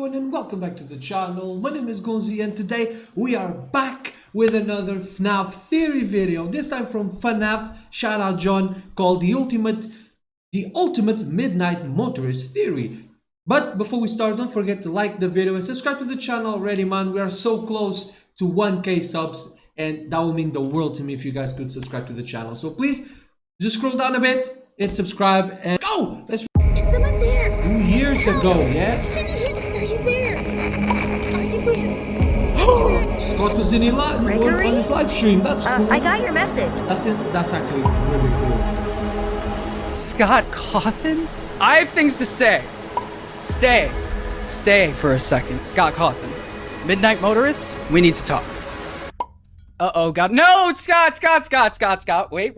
everyone and welcome back to the channel. My name is Gonzii and today we are back with another FNAF theory video. This time from FNAF, shout out John, called the ultimate midnight motorist theory. But before we start, don't forget to like the video and subscribe to the channel already, man. We are so close to 1k subs and that will mean the world to me if you guys could subscribe to the channel. So please just scroll down a bit and subscribe and go! Let's 2 years ago, yes? Scott was on his live stream. That's cool. I got your message. That's actually really cool. Scott Cawthon? I have things to say. Stay for a second. Scott Cawthon. Midnight Motorist? We need to talk. Uh-oh, God. No, Scott. Wait.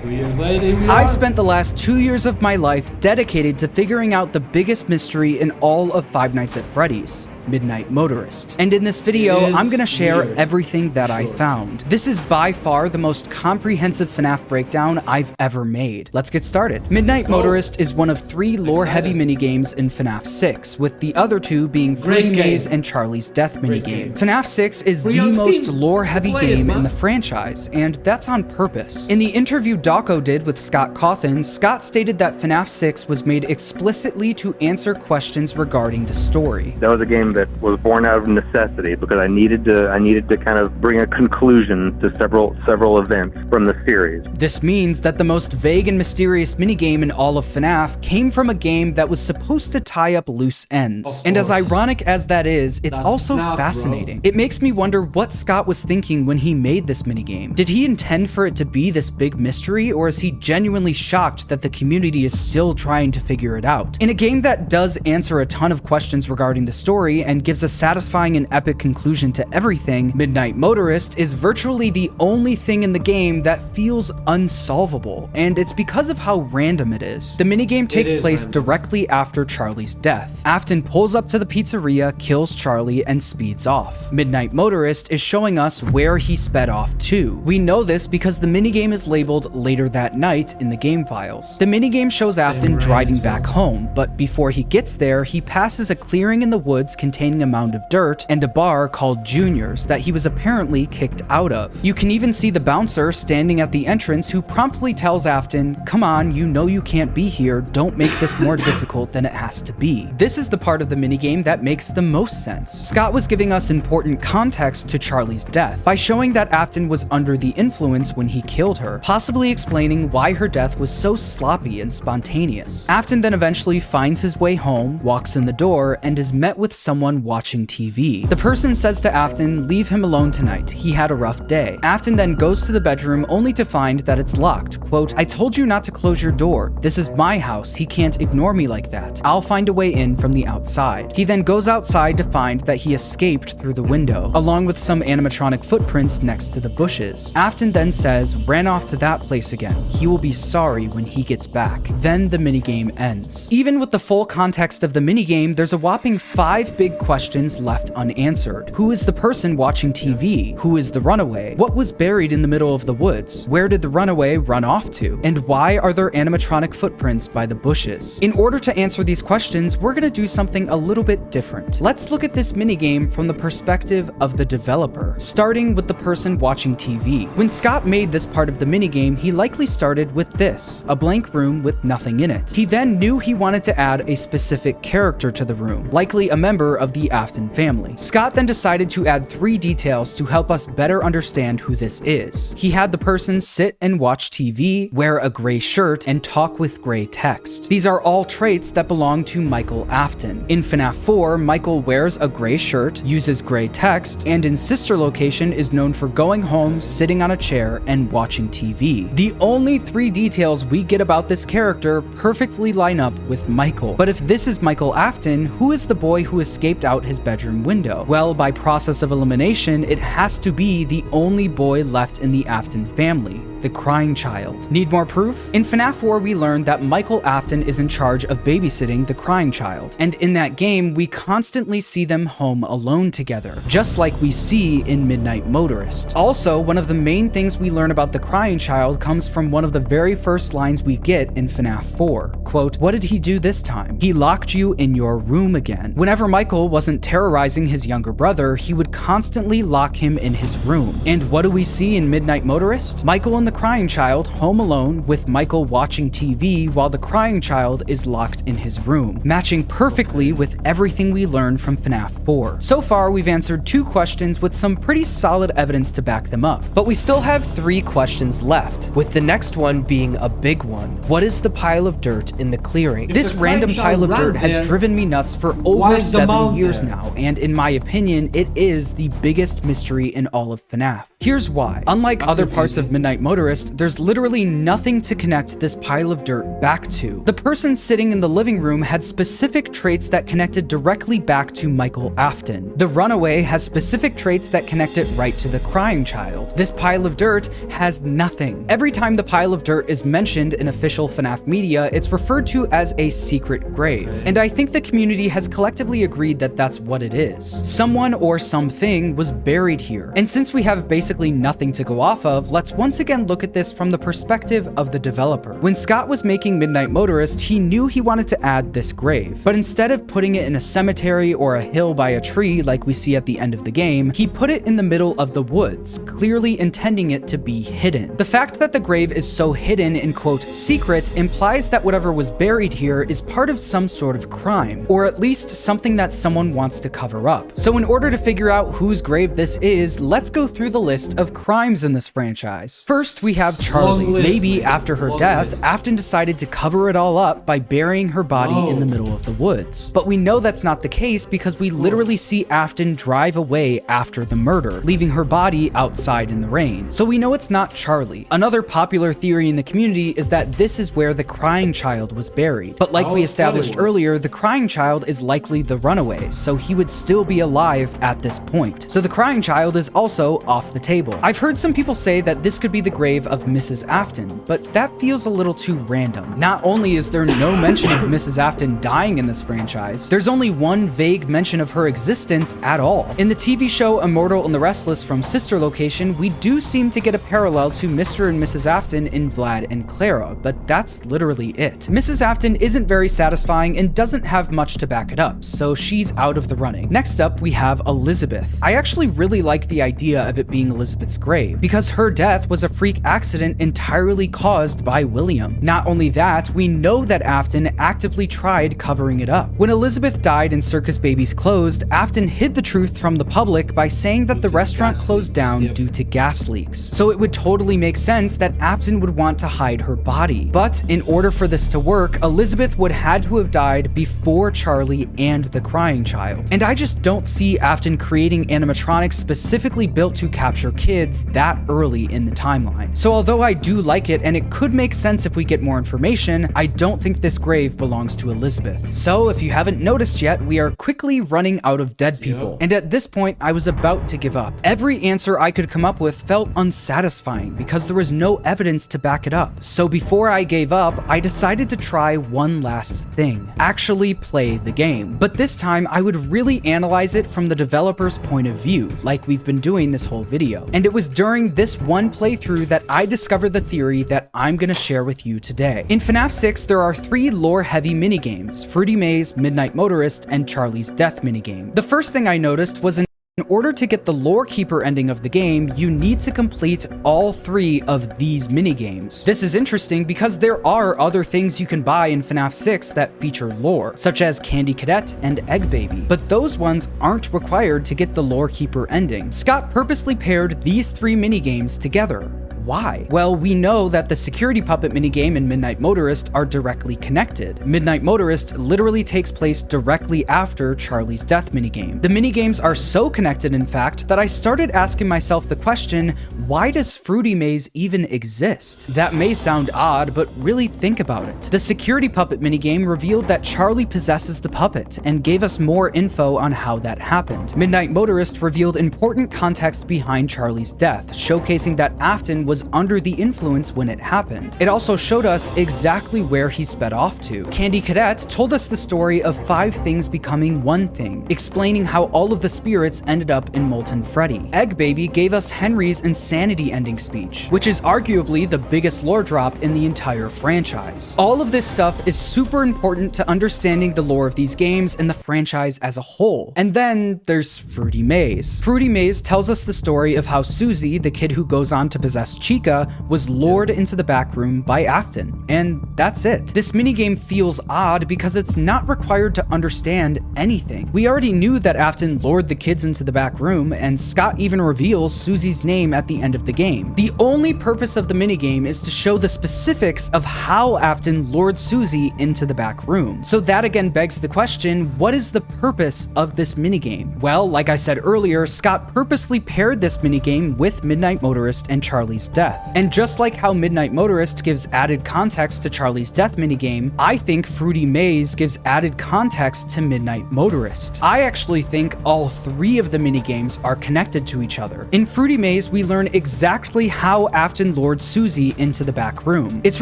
2 years later, I've spent the last 2 years of my life dedicated to figuring out the biggest mystery in all of Five Nights at Freddy's. Midnight Motorist. And in this video, I'm gonna share everything that I found. This is by far the most comprehensive FNAF breakdown I've ever made. Let's get started. Midnight Motorist is one of 3 lore-heavy minigames in FNAF 6, with the other 2 being Freddy Maze and Charlie's Death minigame. FNAF 6 is the most lore-heavy game in the franchise, and that's on purpose. In the interview Dawko did with Scott Cawthon, Scott stated that FNAF 6 was made explicitly to answer questions regarding the story. That was a game that was born out of necessity because I needed to kind of bring a conclusion to several events from the series. This means that the most vague and mysterious minigame in all of FNAF came from a game that was supposed to tie up loose ends. And as ironic as that is, it's also fascinating. It makes me wonder what Scott was thinking when he made this minigame. Did he intend for it to be this big mystery, or is he genuinely shocked that the community is still trying to figure it out? In a game that does answer a ton of questions regarding the story and gives a satisfying and epic conclusion to everything, Midnight Motorist is virtually the only thing in the game that feels unsolvable, and it's because of how random it is. The minigame takes place directly after Charlie's death. Afton pulls up to the pizzeria, kills Charlie, and speeds off. Midnight Motorist is showing us where he sped off to. We know this because the minigame is labeled later that night in the game files. The minigame shows Afton driving back home, but before he gets there, he passes a clearing in the woods containing a mound of dirt and a bar called Junior's that he was apparently kicked out of. You can even see the bouncer standing at the entrance who promptly tells Afton, "Come on, you know you can't be here, don't make this more difficult than it has to be." This is the part of the minigame that makes the most sense. Scott was giving us important context to Charlie's death by showing that Afton was under the influence when he killed her, possibly explaining why her death was so sloppy and spontaneous. Afton then eventually finds his way home, walks in the door, and is met with someone watching TV. The person says to Afton, "Leave him alone tonight, he had a rough day." Afton then goes to the bedroom only to find that it's locked. Quote, "I told you not to close your door. This is my house, he can't ignore me like that. I'll find a way in from the outside." He then goes outside to find that he escaped through the window, along with some animatronic footprints next to the bushes. Afton then says, "Ran off to that place again. He will be sorry when he gets back." Then the minigame ends. Even with the full context of the minigame, there's a whopping 5 big questions left unanswered. Who is the person watching TV? Who is the runaway? What was buried in the middle of the woods? Where did the runaway run off to? And why are there animatronic footprints by the bushes? In order to answer these questions, we're gonna do something a little bit different. Let's look at this minigame from the perspective of the developer, starting with the person watching TV. When Scott made this part of the minigame, he likely started with this, a blank room with nothing in it. He then knew he wanted to add a specific character to the room, likely a member of the Afton family. Scott then decided to add 3 details to help us better understand who this is. He had the person sit and watch TV, wear a gray shirt, and talk with gray text. These are all traits that belong to Michael Afton. In FNAF 4, Michael wears a gray shirt, uses gray text, and in Sister Location is known for going home, sitting on a chair, and watching TV. The only 3 details we get about this character perfectly line up with Michael. But if this is Michael Afton, who is the boy who escaped out his bedroom window? Well, by process of elimination, it has to be the only boy left in the Afton family, the crying child. Need more proof? In FNAF 4, we learned that Michael Afton is in charge of babysitting the crying child, and in that game, we constantly see them home alone together, just like we see in Midnight Motorist. Also, one of the main things we learn about the crying child comes from one of the very first lines we get in FNAF 4. Quote, "What did he do this time? He locked you in your room again." Whenever Michael wasn't terrorizing his younger brother, he would constantly lock him in his room. And what do we see in Midnight Motorist? Michael and the crying child home alone with Michael watching TV while the crying child is locked in his room, matching perfectly with everything we learned from FNAF 4. So far, we've answered 2 questions with some pretty solid evidence to back them up. But we still have 3 questions left, with the next one being a big one. What is the pile of dirt in the clearing? This random pile of dirt has driven me nuts for over 7 years now, and in my opinion, it is the biggest mystery in all of FNAF. Here's why. Unlike other parts of Midnight Motorist, there's literally nothing to connect this pile of dirt back to. The person sitting in the living room had specific traits that connected directly back to Michael Afton. The runaway has specific traits that connect it right to the crying child. This pile of dirt has nothing. Every time the pile of dirt is mentioned in official FNAF media, it's referred to as a secret grave. And I think the community has collectively agreed that that's what it is. Someone or something was buried here. And since we have basically nothing to go off of, let's once again look at this from the perspective of the developer. When Scott was making Midnight Motorist, he knew he wanted to add this grave, but instead of putting it in a cemetery or a hill by a tree like we see at the end of the game, he put it in the middle of the woods, clearly intending it to be hidden. The fact that the grave is so hidden and quote secret implies that whatever was buried here is part of some sort of crime, or at least something that someone wants to cover up. So in order to figure out whose grave this is, let's go through the list of crimes in this franchise. First, we have Charlie. Maybe after her death, Afton decided to cover it all up by burying her body in the middle of the woods. But we know that's not the case because we literally see Afton drive away after the murder, leaving her body outside in the rain. So we know it's not Charlie. Another popular theory in the community is that this is where the crying child was buried. But like we established earlier, the crying child is likely the runaway, so he would still be alive at this point. So the crying child is also off the table. I've heard some people say that this could be the grave of Mrs. Afton, but that feels a little too random. Not only is there no mention of Mrs. Afton dying in this franchise, there's only one vague mention of her existence at all. In the TV show Immortal and the Restless from Sister Location, we do seem to get a parallel to Mr. and Mrs. Afton in Vlad and Clara, but that's literally it. Mrs. Afton isn't very satisfying and doesn't have much to back it up, so she's out of the running. Next up, we have Elizabeth. I actually really like the idea of it being Elizabeth's grave, because her death was a freak accident entirely caused by William. Not only that, we know that Afton actively tried covering it up. When Elizabeth died and Circus Babies closed, Afton hid the truth from the public by saying that the restaurant closed down due to gas leaks. So it would totally make sense that Afton would want to hide her body. But in order for this to work, Elizabeth would had to have died before Charlie and the crying child. And I just don't see Afton creating animatronics specifically built to capture kids that early in the timeline. So although I do like it and it could make sense if we get more information, I don't think this grave belongs to Elizabeth. So if you haven't noticed yet, we are quickly running out of dead people. And at this point, I was about to give up. Every answer I could come up with felt unsatisfying because there was no evidence to back it up. So before I gave up, I decided to try one last thing. Actually play the game. But this time, I would really analyze it from the developer's point of view, like we've been doing this whole video. And it was during this one playthrough that I discovered the theory that I'm gonna share with you today. In FNAF 6, there are 3 lore-heavy minigames: Fruity Maze, Midnight Motorist, and Charlie's Death minigame. The first thing I noticed was in order to get the Lore Keeper ending of the game, you need to complete all 3 of these minigames. This is interesting because there are other things you can buy in FNAF 6 that feature lore, such as Candy Cadet and Egg Baby, but those ones aren't required to get the Lore Keeper ending. Scott purposely paired these 3 minigames together. Why? Well, we know that the Security Puppet minigame and Midnight Motorist are directly connected. Midnight Motorist literally takes place directly after Charlie's Death minigame. The minigames are so connected, in fact, that I started asking myself the question, why does Fruity Maze even exist? That may sound odd, but really think about it. The Security Puppet minigame revealed that Charlie possesses the puppet and gave us more info on how that happened. Midnight Motorist revealed important context behind Charlie's death, showcasing that Afton was was under the influence when it happened. It also showed us exactly where he sped off to. Candy Cadet told us the story of 5 things becoming one thing, explaining how all of the spirits ended up in Molten Freddy. Egg Baby gave us Henry's insanity ending speech, which is arguably the biggest lore drop in the entire franchise. All of this stuff is super important to understanding the lore of these games and the franchise as a whole. And then there's Fruity Maze. Fruity Maze tells us the story of how Susie, the kid who goes on to possess Chica, was lured into the back room by Afton. And that's it. This minigame feels odd because it's not required to understand anything. We already knew that Afton lured the kids into the back room, and Scott even reveals Susie's name at the end of the game. The only purpose of the minigame is to show the specifics of how Afton lured Susie into the back room. So that again begs the question, what is the purpose of this minigame? Well, like I said earlier, Scott purposely paired this minigame with Midnight Motorist and Charlie's death. And just like how Midnight Motorist gives added context to Charlie's death minigame, I think Fruity Maze gives added context to Midnight Motorist. I actually think all 3 of the minigames are connected to each other. In Fruity Maze, we learn exactly how Afton lured Susie into the back room. It's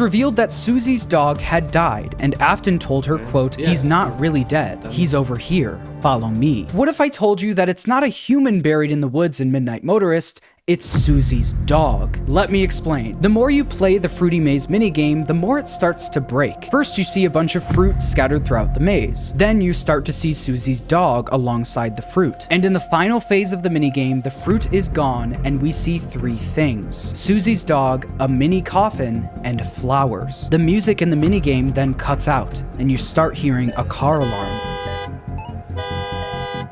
revealed that Susie's dog had died, and Afton told her, quote, "He's not really dead. He's over here. Follow me." What if I told you that it's not a human buried in the woods in Midnight Motorist, it's Susie's dog? Let me explain. The more you play the Fruity Maze minigame, the more it starts to break. First, you see a bunch of fruit scattered throughout the maze. Then you start to see Susie's dog alongside the fruit. And in the final phase of the minigame, the fruit is gone and we see 3 things: Susie's dog, a mini coffin, and flowers. The music in the minigame then cuts out and you start hearing a car alarm.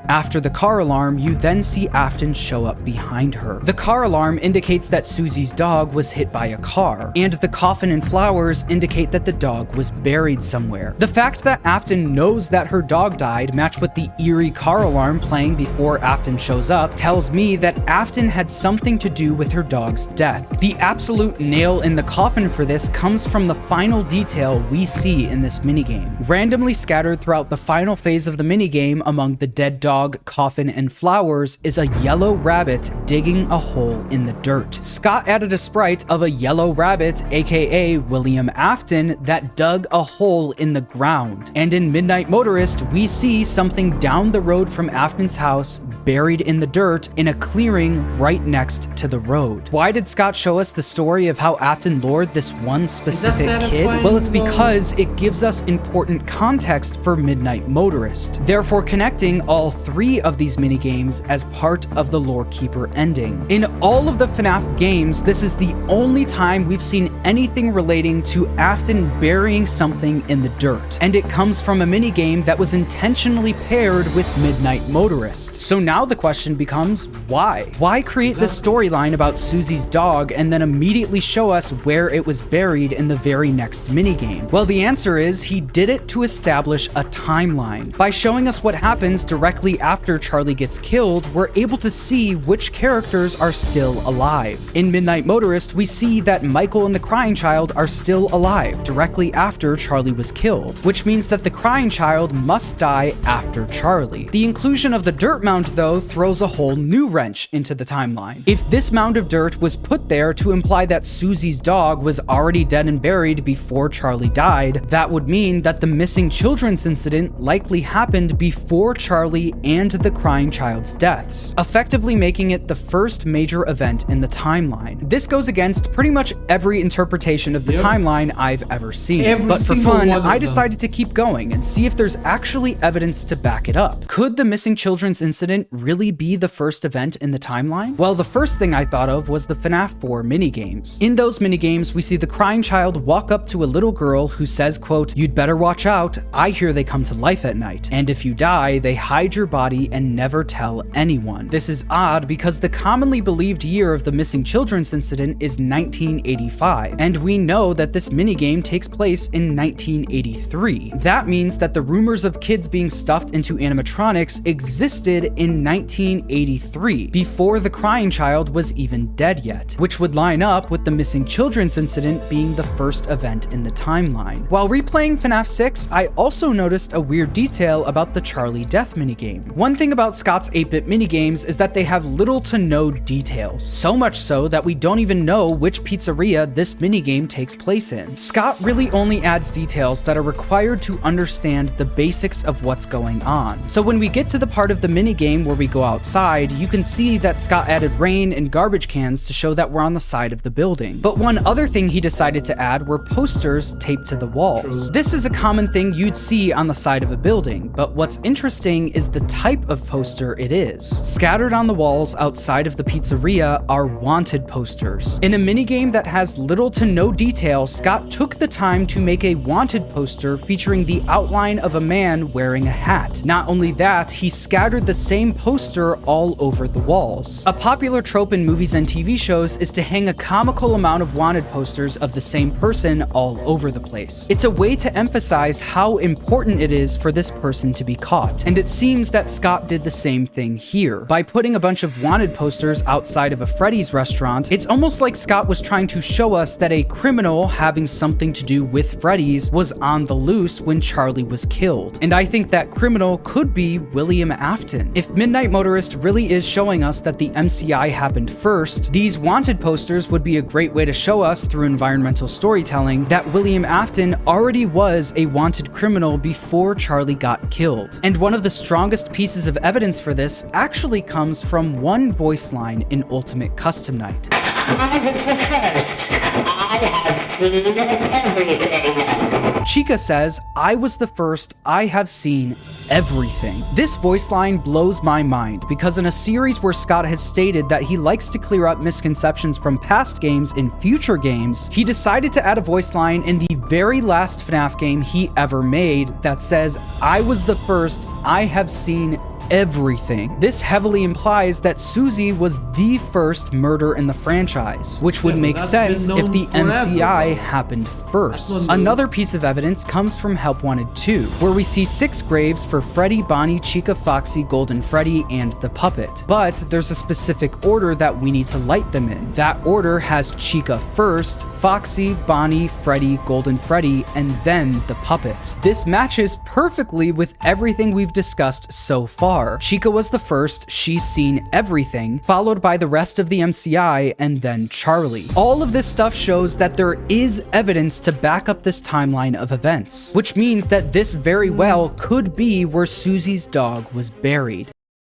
After the car alarm, you then see Afton show up behind her. The car alarm indicates that Susie's dog was hit by a car, and the coffin and flowers indicate that the dog was buried somewhere. The fact that Afton knows that her dog died match with the eerie car alarm playing before Afton shows up tells me that Afton had something to do with her dog's death. The absolute nail in the coffin for this comes from the final detail we see in this minigame. Randomly scattered throughout the final phase of the minigame among the dead dog, coffin, and flowers is a yellow rabbit digging a hole in the dirt. Scott added a sprite of a yellow rabbit, aka William Afton, that dug a hole in the ground. And in Midnight Motorist, we see something down the road from Afton's house buried in the dirt in a clearing right next to the road. Why did Scott show us the story of how Afton lured this one specific kid? Well, it's because it gives us important context for Midnight Motorist, therefore connecting all 3 of these minigames as part of the Lore Keeper ending. In all of the FNAF games, this is the only time we've seen anything relating to Afton burying something in the dirt, and it comes from a minigame that was intentionally paired with Midnight Motorist. So now the question becomes, why? Why create this storyline about Susie's dog and then immediately show us where it was buried in the very next minigame? Well, the answer is he did it to establish a timeline. By showing us what happens directly after Charlie gets killed, we're able to see which characters are still alive. In Midnight Motorist, we see that Michael and the Crying Child are still alive directly after Charlie was killed, which means that the Crying Child must die after Charlie. The inclusion of the dirt mound, though, throws a whole new wrench into the timeline. If this mound of dirt was put there to imply that Susie's dog was already dead and buried before Charlie died, that would mean that the missing children's incident likely happened before Charlie and the Crying Child's deaths, effectively making it the first major event in the timeline. This goes against pretty much every interpretation of the timeline I've ever seen. But for fun, I decided to keep going and see if there's actually evidence to back it up. Could the missing children's incident really be the first event in the timeline? Well, the first thing I thought of was the FNAF 4 minigames. In those minigames, we see the Crying Child walk up to a little girl who says, quote, "You'd better watch out. I hear they come to life at night. And if you die, they hide your body and never tell anyone." This is odd because the commonly believed year of the missing children's incident is 1985, and we know that this minigame takes place in 1983. That means that the rumors of kids being stuffed into animatronics existed in 1983, before the crying child was even dead yet, which would line up with the missing children's incident being the first event in the timeline. While replaying FNAF 6, I also noticed a weird detail about the Charlie death minigame. One thing about Scott's 8-bit minigames is that they have little to no details, so much so that we don't even know which pizzeria this minigame takes place in. Scott really only adds details that are required to understand the basics of what's going on. So when we get to the part of the minigame where we go outside, you can see that Scott added rain and garbage cans to show that we're on the side of the building. But one other thing he decided to add were posters taped to the walls. This is a common thing you'd see on the side of a building, but what's interesting is the type of poster it is. Scattered on the walls outside of the pizzeria are wanted posters. In a minigame that has little to no detail, Scott took the time to make a wanted poster featuring the outline of a man wearing a hat. Not only that, he scattered the same poster all over the walls. A popular trope in movies and TV shows is to hang a comical amount of wanted posters of the same person all over the place. It's a way to emphasize how important it is for this person to be caught. And it seems that Scott did the same thing here. By putting a bunch of wanted posters outside of a Freddy's restaurant, it's almost like Scott was trying to show us that a criminal having something to do with Freddy's was on the loose when Charlie was killed. And I think that criminal could be William Afton. If Midnight Motorist really is showing us that the MCI happened first, these wanted posters would be a great way to show us through environmental storytelling that William Afton already was a wanted criminal before Charlie got killed. And one of the strongest pieces of evidence for this actually comes from one voice line in Ultimate Custom Night. I was the first. I have seen everything. Chica says, "I was the first. I have seen everything." This voice line blows my mind because in a series where Scott has stated that he likes to clear up misconceptions from past games in future games, he decided to add a voice line in the very last FNAF game he ever made that says, "I was the first. I have seen everything." This heavily implies that Susie was the first murder in the franchise, which would make sense if the MCI happened first. Another piece of evidence comes from Help Wanted 2, where we see 6 graves for Freddy, Bonnie, Chica, Foxy, Golden Freddy, and the puppet. But there's a specific order that we need to light them in. That order has Chica first, Foxy, Bonnie, Freddy, Golden Freddy, and then the puppet. This matches perfectly with everything we've discussed so far. Chica was the first, she's seen everything, followed by the rest of the MCI, and then Charlie. All of this stuff shows that there is evidence to back up this timeline of events, which means that this very well could be where Susie's dog was buried.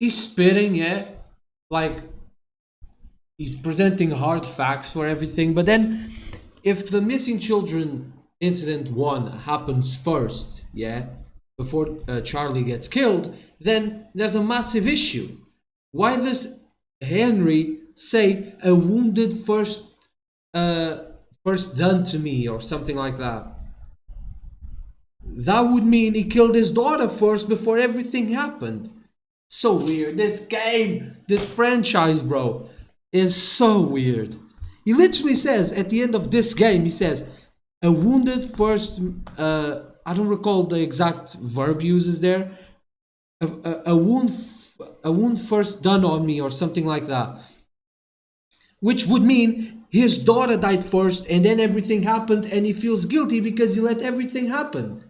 He's spitting, yeah? Like, he's presenting hard facts for everything, but then if the missing children incident 1 happens first, yeah? Before Charlie gets killed, then there's a massive issue. Why does Henry say a wounded first done to me or something like that? That would mean he killed his daughter first before everything happened. So weird. This game, this franchise, bro, is so weird. He literally says at the end of this game, he says, a wounded first, I don't recall the exact verb uses there. A wound first done on me or something like that. Which would mean his daughter died first and then everything happened and he feels guilty because he let everything happen.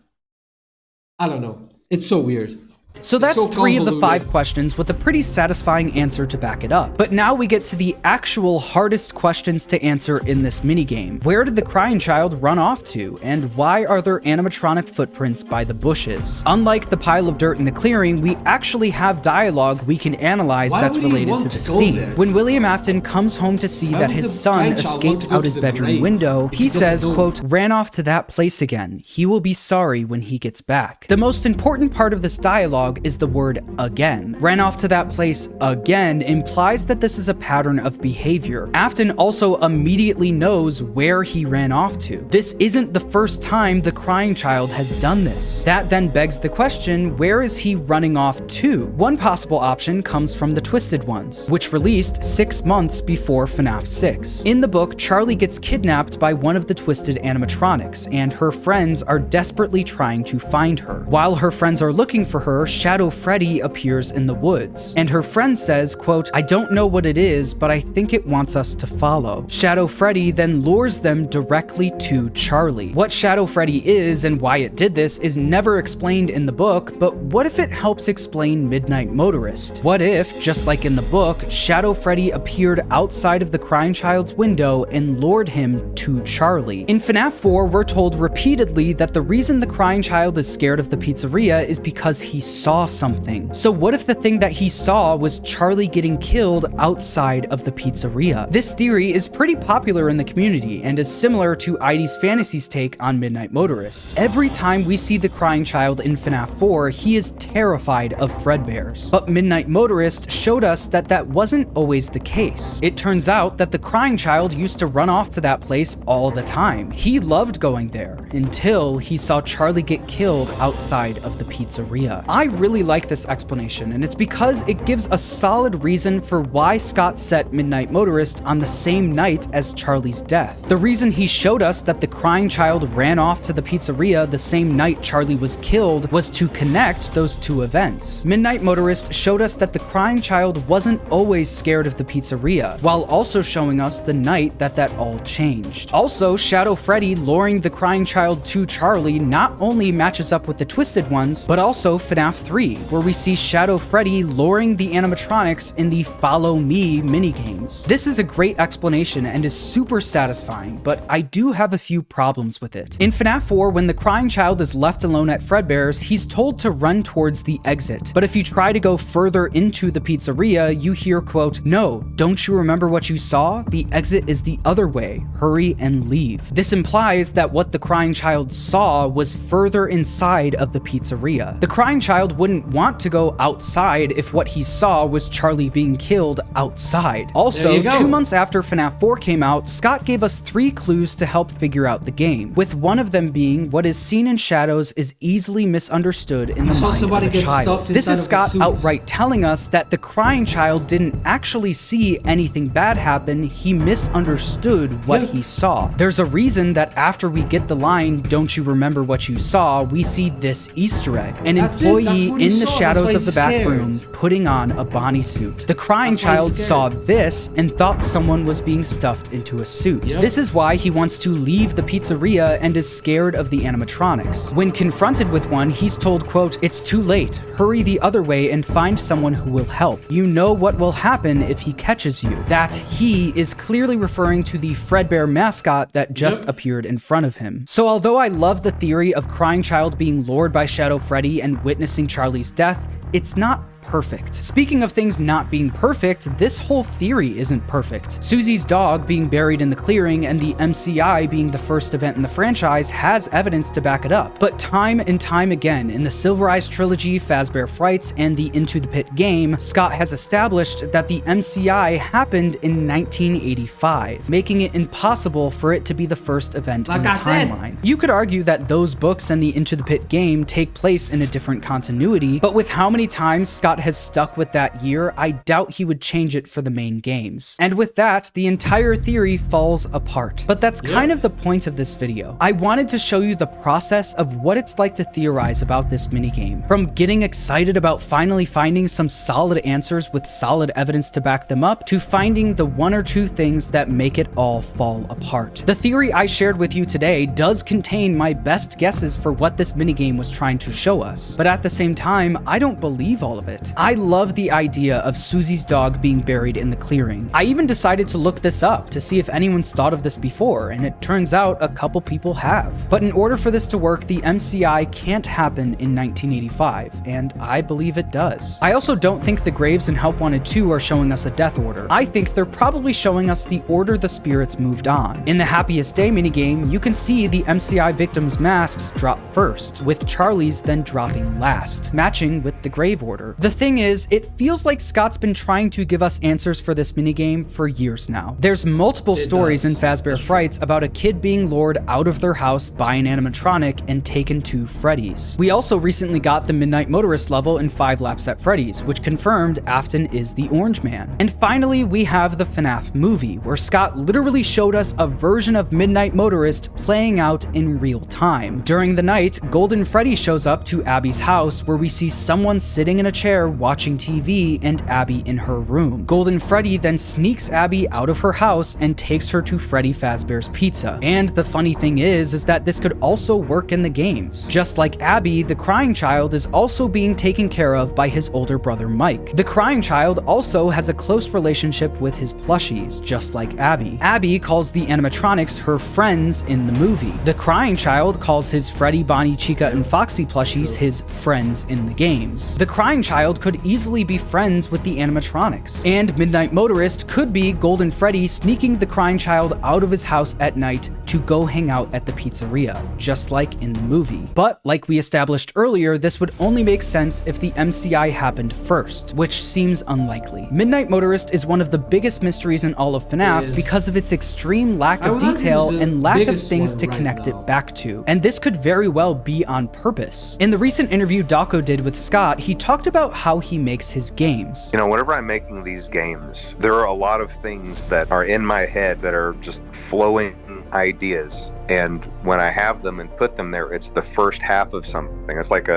I don't know. It's so weird. So that's so 3 of the 5 convoluted. questions with a pretty satisfying answer to back it up. But now we get to the actual hardest questions to answer in this minigame. Where did the crying child run off to? And why are there animatronic footprints by the bushes? Unlike the pile of dirt in the clearing, we actually have dialogue we can analyze Why that's would he related want to the to go scene. there? When William Afton comes home to see Why that would his the son crying child want escaped to go out to his the bedroom grave? window, If he he doesn't says, know- quote, ran off to that place again. He will be sorry when he gets back. The most important part of this dialogue is the word again. Ran off to that place again implies that this is a pattern of behavior. Afton also immediately knows where he ran off to. This isn't the first time the crying child has done this. That then begs the question, where is he running off to? One possible option comes from the Twisted Ones, which released 6 months before FNAF 6. In the book, Charlie gets kidnapped by one of the Twisted animatronics, and her friends are desperately trying to find her. While her friends are looking for her, Shadow Freddy appears in the woods, and her friend says, quote, "I don't know what it is, but I think it wants us to follow." Shadow Freddy then lures them directly to Charlie. What Shadow Freddy is and why it did this is never explained in the book, but what if it helps explain Midnight Motorist? What if, just like in the book, Shadow Freddy appeared outside of the crying child's window and lured him to Charlie? In FNAF 4, we're told repeatedly that the reason the crying child is scared of the pizzeria is because he saw something. So what if the thing that he saw was Charlie getting killed outside of the pizzeria? This theory is pretty popular in the community and is similar to ID's Fantasy's take on Midnight Motorist. Every time we see the crying child in FNAF 4, he is terrified of Fredbears. But Midnight Motorist showed us that that wasn't always the case. It turns out that the crying child used to run off to that place all the time. He loved going there until he saw Charlie get killed outside of the pizzeria. I really like this explanation, and it's because it gives a solid reason for why Scott set Midnight Motorist on the same night as Charlie's death. The reason he showed us that the crying child ran off to the pizzeria the same night Charlie was killed was to connect those two events. Midnight Motorist showed us that the crying child wasn't always scared of the pizzeria, while also showing us the night that that all changed. Also, Shadow Freddy luring the crying child to Charlie not only matches up with the Twisted Ones, but also FNAF 3, where we see Shadow Freddy luring the animatronics in the Follow Me minigames. This is a great explanation and is super satisfying, but I do have a few problems with it. In FNAF 4, when the crying child is left alone at Fredbear's, he's told to run towards the exit. But if you try to go further into the pizzeria, you hear, quote, "No, don't you remember what you saw? The exit is the other way. Hurry and leave." This implies that what the crying child saw was further inside of the pizzeria. The crying child wouldn't want to go outside if what he saw was Charlie being killed outside. Also, 2 months after FNAF 4 came out, Scott gave us 3 clues to help figure out the game, with one of them being what is seen in shadows is easily misunderstood in the mind of a child. This is Scott outright telling us that the crying child didn't actually see anything bad happen, he misunderstood what he saw. There's a reason that after we get the line, "Don't you remember what you saw?" we see this Easter egg. An employee in the shadows of the back room putting on a Bonnie suit. The crying child saw this and thought someone was being stuffed into a suit. This is why he wants to leave the pizzeria and is scared of the animatronics. When confronted with one, he's told, quote, "It's too late. Hurry the other way and find someone who will help. You know what will happen if he catches you." That "he" is clearly referring to the Fredbear mascot that just appeared in front of him. So although I love the theory of crying child being lured by Shadow Freddy and witnessing Charlie's death, it's not perfect. Speaking of things not being perfect, this whole theory isn't perfect. Susie's dog being buried in the clearing and the MCI being the first event in the franchise has evidence to back it up. But time and time again, in the Silver Eyes trilogy, Fazbear Frights, and the Into the Pit game, Scott has established that the MCI happened in 1985, making it impossible for it to be the first event in the timeline. You could argue that those books and the Into the Pit game take place in a different continuity, but with how many times Scott has stuck with that year, I doubt he would change it for the main games. And with that, the entire theory falls apart. But that's kind of the point of this video. I wanted to show you the process of what it's like to theorize about this minigame. From getting excited about finally finding some solid answers with solid evidence to back them up, to finding the 1 or 2 things that make it all fall apart. The theory I shared with you today does contain my best guesses for what this minigame was trying to show us. But at the same time, I don't believe all of it. I love the idea of Susie's dog being buried in the clearing. I even decided to look this up to see if anyone's thought of this before, and it turns out a couple people have. But in order for this to work, the MCI can't happen in 1985, and I believe it does. I also don't think the graves in Help Wanted 2 are showing us a death order. I think they're probably showing us the order the spirits moved on. In the Happiest Day minigame, you can see the MCI victims' masks drop first, with Charlie's then dropping last, matching with the grave order. The The thing is, it feels like Scott's been trying to give us answers for this minigame for years now. There's multiple stories in Fazbear Frights about a kid being lured out of their house by an animatronic and taken to Freddy's. We also recently got the Midnight Motorist level in 5 Laps at Freddy's, which confirmed Afton is the Orange Man. And finally, we have the FNAF movie, where Scott literally showed us a version of Midnight Motorist playing out in real time. During the night, Golden Freddy shows up to Abby's house, where we see someone sitting in a chair watching TV and Abby in her room. Golden Freddy then sneaks Abby out of her house and takes her to Freddy Fazbear's Pizza. And the funny thing is that this could also work in the games. Just like Abby, the crying child is also being taken care of by his older brother Mike. The crying child also has a close relationship with his plushies, just like Abby. Abby calls the animatronics her friends in the movie. The crying child calls his Freddy, Bonnie, Chica, and Foxy plushies his friends in the games. The crying child could easily be friends with the animatronics. And Midnight Motorist could be Golden Freddy sneaking the crying child out of his house at night to go hang out at the pizzeria, just like in the movie. But like we established earlier, this would only make sense if the MCI happened first, which seems unlikely. Midnight Motorist is one of the biggest mysteries in all of FNAF because of its extreme lack of detail and lack of things to connect it back to. And this could very well be on purpose. In the recent interview Dawko did with Scott, he talked about how he makes his games. You know, whenever I'm making these games, there are a lot of things that are in my head that are just flowing ideas. And when I have them and put them there, it's the first half of something. It's like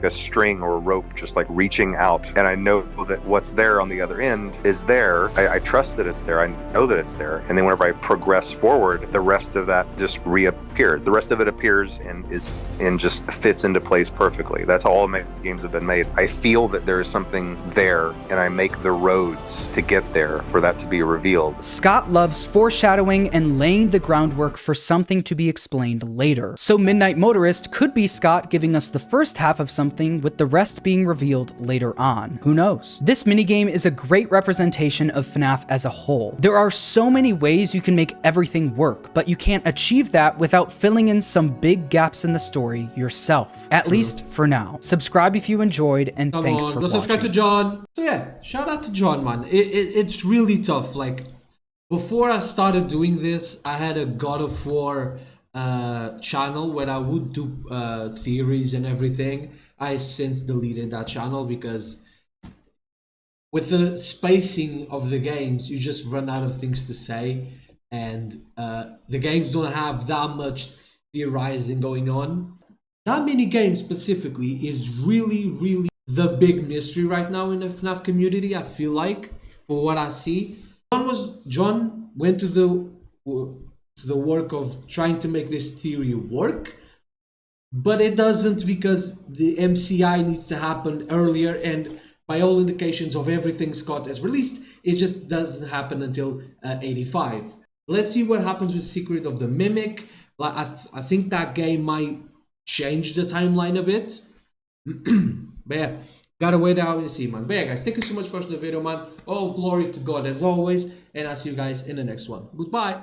a string or a rope just like reaching out, and I know that what's there on the other end is there. I trust that it's there. I know that it's there. And then whenever I progress forward, the rest of that just reappears. The rest of it appears and just fits into place perfectly. That's how all my games have been made. I feel that there is something there, and I make the roads to get there for that to be revealed. Scott loves foreshadowing and laying the groundwork for something to be explained later. So Midnight Motorist could be Scott giving us the first half of something with the rest being revealed later on. Who knows? This minigame is a great representation of FNAF as a whole. There are so many ways you can make everything work, but you can't achieve that without filling in some big gaps in the story yourself. At least for now. Subscribe if you enjoyed, and thanks for watching. Subscribe to John. So yeah, shout out to John, man. It's really tough. Like, before I started doing this, I had a God of War channel where I would do theories and everything. I since deleted that channel because with the spacing of the games, you just run out of things to say, and the games don't have that much theorizing going on. That mini game specifically is really the big mystery right now in the FNAF community. I feel like, for what I see, John went to the work of trying to make this theory work, but it doesn't, because the MCI needs to happen earlier, and by all indications of everything Scott has released, it just doesn't happen until 85. Let's see what happens with Secret of the Mimic. Like, I think that game might change the timeline a bit. But yeah, gotta wait out and see, man. But yeah, guys, thank you so much for watching the video, man. All glory to God as always, and I'll see you guys in the next one. Goodbye.